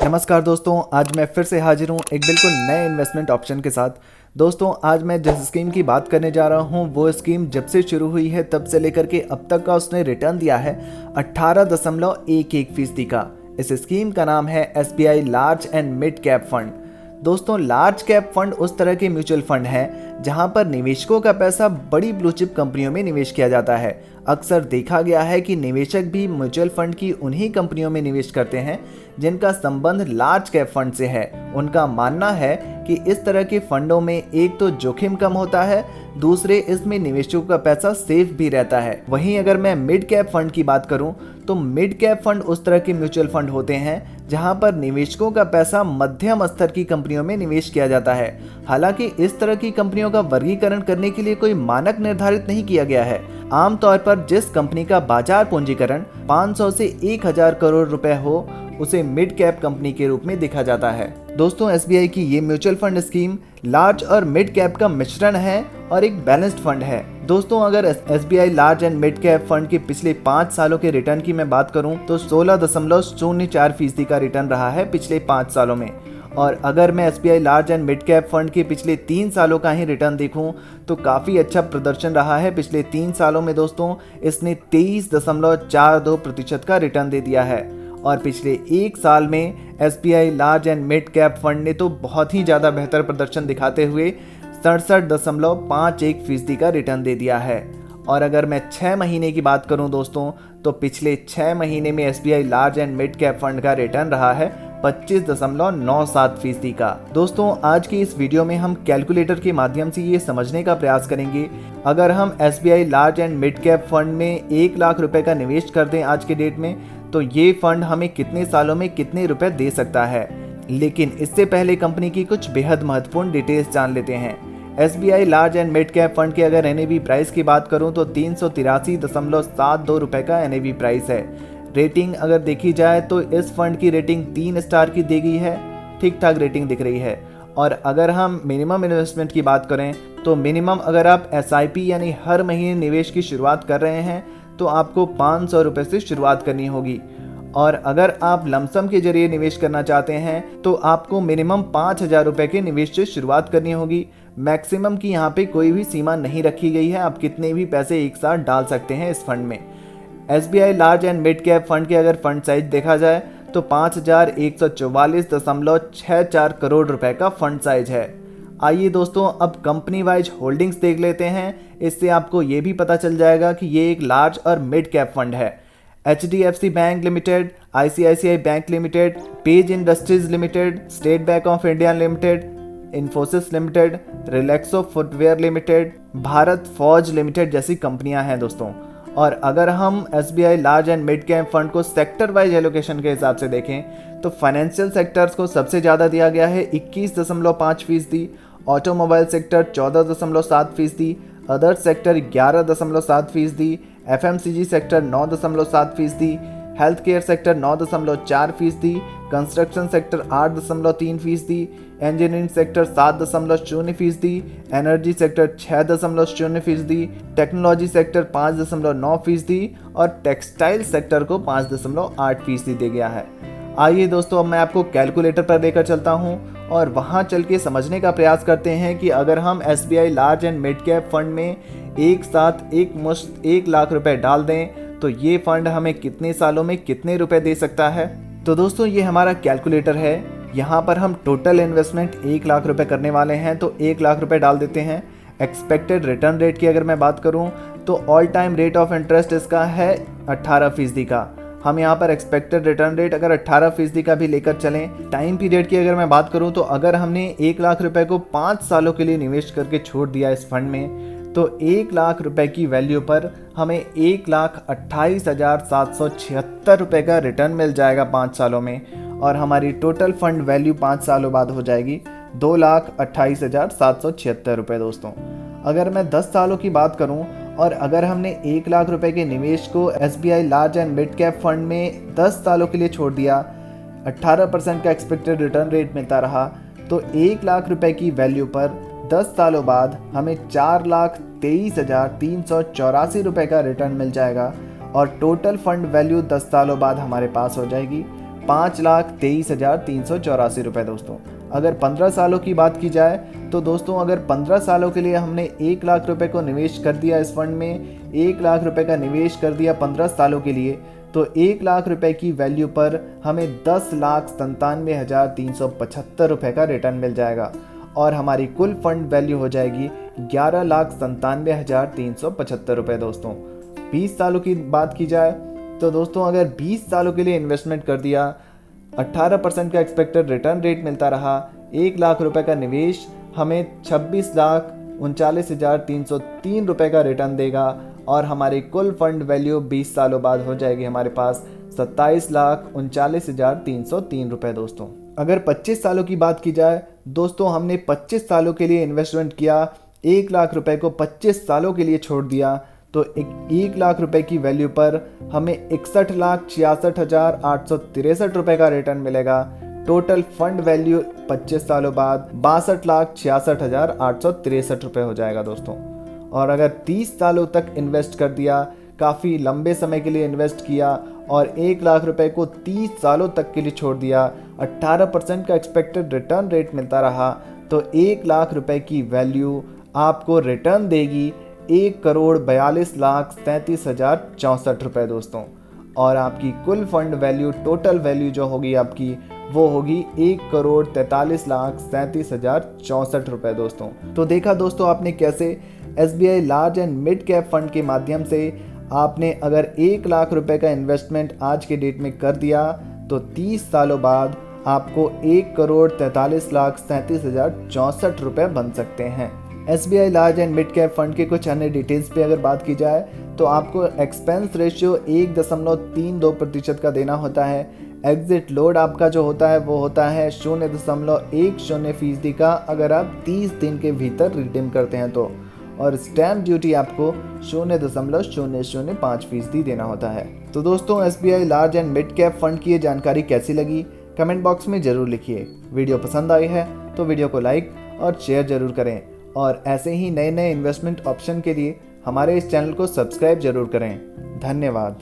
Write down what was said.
नमस्कार दोस्तों, आज मैं फिर से हाजिर हूँ एक बिल्कुल नए इन्वेस्टमेंट ऑप्शन के साथ। दोस्तों, आज मैं जिस स्कीम की बात करने जा रहा हूँ वो स्कीम जब से शुरू हुई है तब से लेकर के अब तक का उसने रिटर्न दिया है 18.11% का। इस स्कीम का नाम है SBI large and mid cap fund. दोस्तों, लार्ज कैप फंड उस तरह के म्यूचुअल फंड है जहां पर निवेशकों का पैसा बड़ी ब्लू चिप कंपनियों में निवेश किया जाता है। अक्सर देखा गया है कि निवेशक भी म्यूचुअल फंड की उन्हीं कंपनियों में निवेश करते हैं जिनका संबंध लार्ज कैप फंड से है। उनका मानना है कि इस तरह के फंडों में एक तो जोखिम कम होता है, दूसरे इसमें निवेशकों का पैसा सेफ भी रहता है। वहीं अगर मैं मिड कैप फंड की बात करूं तो मिड कैप फंड उस तरह के म्यूचुअल फंड होते हैं जहां पर निवेशकों का पैसा मध्यम स्तर की कंपनियों में निवेश किया जाता है। हालांकि इस तरह की कंपनियों का वर्गीकरण करने के लिए कोई मानक निर्धारित नहीं किया गया है। आमतौर पर जिस कंपनी का बाजार पूंजीकरण 500 से 1000 करोड़ रुपए हो उसे मिड कैप कंपनी के रूप में देखा जाता है। दोस्तों, SBI की ये म्यूचुअल फंड स्कीम लार्ज और मिड कैप का मिश्रण है और एक बैलेंस्ड फंड है। दोस्तों, अगर SBI large and mid cap fund के पिछले 5 सालों के रिटर्न की मैं बात करूं तो 16.04% का रिटर्न रहा है पिछले 5 सालों में। और अगर मैं SBI large and mid cap fund के पिछले 3 सालों का ही रिटर्न देखूं तो काफ़ी अच्छा प्रदर्शन रहा है। पिछले 3 सालों में दोस्तों इसने 23.42% का रिटर्न दे दिया है। और पिछले 1 साल में SBI large and mid cap fund ने तो बहुत ही ज़्यादा बेहतर प्रदर्शन दिखाते हुए 67.51% का रिटर्न दे दिया है। और अगर मैं 6 महीने की बात करूं दोस्तों तो पिछले 6 महीने में SBI large and mid cap fund का रिटर्न रहा है 25.97% का। दोस्तों, आज की इस वीडियो में हम कैलकुलेटर के माध्यम से ये समझने का प्रयास करेंगे, अगर हम SBI large and mid cap fund में 1 लाख रुपए का निवेश कर दें आज के डेट में तो ये फंड हमें कितने सालों में कितने रुपए दे सकता है। लेकिन इससे पहले कंपनी की कुछ बेहद महत्वपूर्ण डिटेल्स जान लेते हैं। SBI large and mid cap fund के अगर NAV प्राइस की बात करूं तो 383.72 रुपए का NAV प्राइस है। रेटिंग अगर देखी जाए तो इस फंड की रेटिंग 3 स्टार की दी गई है, ठीक ठाक रेटिंग दिख रही है। और अगर हम मिनिमम इन्वेस्टमेंट की बात करें तो मिनिमम अगर आप SIP यानी हर महीने निवेश की शुरुआत कर रहे हैं तो आपको 500 रुपये से शुरुआत करनी होगी। और अगर आप लमसम के जरिए निवेश करना चाहते हैं तो आपको मिनिमम 5000 रुपये के निवेश से शुरुआत करनी होगी। मैक्सिमम की यहाँ पे कोई भी सीमा नहीं रखी गई है, आप कितने भी पैसे एक साथ डाल सकते हैं इस फंड में। SBI large and mid cap fund के अगर फंड साइज देखा जाए तो 5144.64 करोड़ रुपए का फंड साइज है। आइए दोस्तों, अब कंपनी वाइज होल्डिंग्स देख लेते हैं। इससे आपको ये भी पता चल जाएगा कि ये एक लार्ज और मिड कैप फंड है। HDFC bank limited, ICICI bank limited, page industries limited, state bank of India limited, Infosys limited, Relaxo footwear limited, Bharat फौज लिमिटेड जैसी कंपनियां हैं दोस्तों। और अगर हम SBI large and mid cap fund को सेक्टर वाइज एलोकेशन के हिसाब से देखें तो फाइनेंशियल सेक्टर्स को सबसे ज़्यादा दिया गया है 21.5%, automobile sector 14.7%, other sector 11.7%, FMCG sector 9.7%, health care sector 9.4%, construction sector 8.3%, engineering sector 7.0%, energy sector 6.0%, technology sector 5.9% और टेक्सटाइल सेक्टर को 5.8% दिया गया है। आइए दोस्तों, अब मैं आपको कैलकुलेटर पर लेकर चलता हूं और वहां चल के समझने का प्रयास करते हैं कि अगर हम SBI large and mid cap fund में एक साथ एक मुश्त 1 लाख रुपए डाल दें तो ये फंड हमें कितने सालों में कितने रुपए दे सकता है। तो दोस्तों, ये हमारा कैलकुलेटर है। यहाँ पर हम टोटल इन्वेस्टमेंट 1 लाख रुपए करने वाले हैं तो 1 लाख रुपए डाल देते हैं। एक्सपेक्टेड रिटर्न रेट की अगर मैं बात करूँ तो all time rate of interest इसका है 18% का। हम यहाँ पर एक्सपेक्टेड रिटर्न रेट अगर 18% का भी लेकर चलें। टाइम पीरियड की अगर मैं बात करूँ तो अगर हमने 1 लाख रुपए को 5 सालों के लिए निवेश करके छोड़ दिया इस फंड में तो 1 लाख रुपए की वैल्यू पर हमें 1,28,776 रुपये का रिटर्न मिल जाएगा 5 सालों में। और हमारी टोटल फंड वैल्यू 5 सालों बाद हो जाएगी 2,28,776 रुपये दोस्तों। अगर मैं 10 सालों की बात करूं और अगर हमने 1 लाख रुपए के निवेश को SBI large and mid cap fund में 10 सालों के लिए छोड़ दिया, 18% का एक्सपेक्टेड रिटर्न रेट मिलता रहा तो 1 लाख रुपए की वैल्यू पर 10 सालों बाद हमें 4,23,384 रुपये का रिटर्न मिल जाएगा। और टोटल फंड वैल्यू 10 सालों बाद हमारे पास हो जाएगी 5,23,384 रुपये दोस्तों। अगर 15 सालों की बात की जाए तो दोस्तों अगर 15 सालों के लिए हमने 1 लाख रुपए को निवेश कर दिया इस फंड में, 1 लाख रुपए का निवेश कर दिया 15 सालों के लिए, तो 1 लाख रुपए की वैल्यू पर हमें 10,97,375 रुपये का रिटर्न मिल जाएगा और हमारी कुल फंड वैल्यू हो जाएगी 11,97,375 रुपये दोस्तों। 20 सालों की बात की जाए तो दोस्तों अगर 20 सालों के लिए इन्वेस्टमेंट कर दिया, 18% का एक्सपेक्टेड रिटर्न रेट मिलता रहा, 1 लाख रुपए का निवेश हमें 26,39,303 रुपये का रिटर्न देगा और हमारी कुल फंड वैल्यू 20 सालों बाद हो जाएगी हमारे पास 27,39,303 रुपये दोस्तों। अगर 25 सालों की बात की जाए दोस्तों, हमने 25 सालों के लिए इन्वेस्टमेंट किया, 1 लाख रुपए को 25 सालों के लिए छोड़ दिया, तो 1 लाख रुपए की वैल्यू पर हमें 61,66,863 रुपये का रिटर्न मिलेगा। टोटल फंड वैल्यू 25 सालों बाद 62,66,863 रुपये हो जाएगा दोस्तों। और अगर 30 सालों तक इन्वेस्ट कर दिया, काफ़ी लंबे समय के लिए इन्वेस्ट किया और 1 लाख रुपए को 30 सालों तक के लिए छोड़ दिया, 18% का एक्सपेक्टेड रिटर्न रेट मिलता रहा, तो 1 लाख रुपए की वैल्यू आपको रिटर्न देगी 1,42,37,064 रुपये दोस्तों। और आपकी कुल फंड वैल्यू, टोटल वैल्यू जो होगी आपकी, वो होगी 1,43,37,064 रुपये दोस्तों। तो देखा दोस्तों आपने कैसे SBI large and mid cap fund के माध्यम से आपने अगर 1 लाख रुपए का इन्वेस्टमेंट आज के डेट में कर दिया तो 30 सालों बाद आपको 1,43,37,064 रुपये बन सकते हैं। SBI large and mid cap fund के कुछ अन्य डिटेल्स पे अगर बात की जाए तो आपको एक्सपेंस रेशियो 1.32% का देना होता है। एग्जिट लोड आपका जो होता है वो होता है 0.10% का अगर आप 30 दिन के भीतर रिडीम करते हैं तो, और स्टैम्प ड्यूटी आपको 0.005% देना होता है। तो दोस्तों SBI large and mid cap fund की ये जानकारी कैसी लगी कमेंट बॉक्स में ज़रूर लिखिए। वीडियो पसंद आई है तो वीडियो को लाइक और शेयर ज़रूर करें और ऐसे ही नए नए इन्वेस्टमेंट ऑप्शन के लिए हमारे इस चैनल को सब्सक्राइब जरूर करें। धन्यवाद।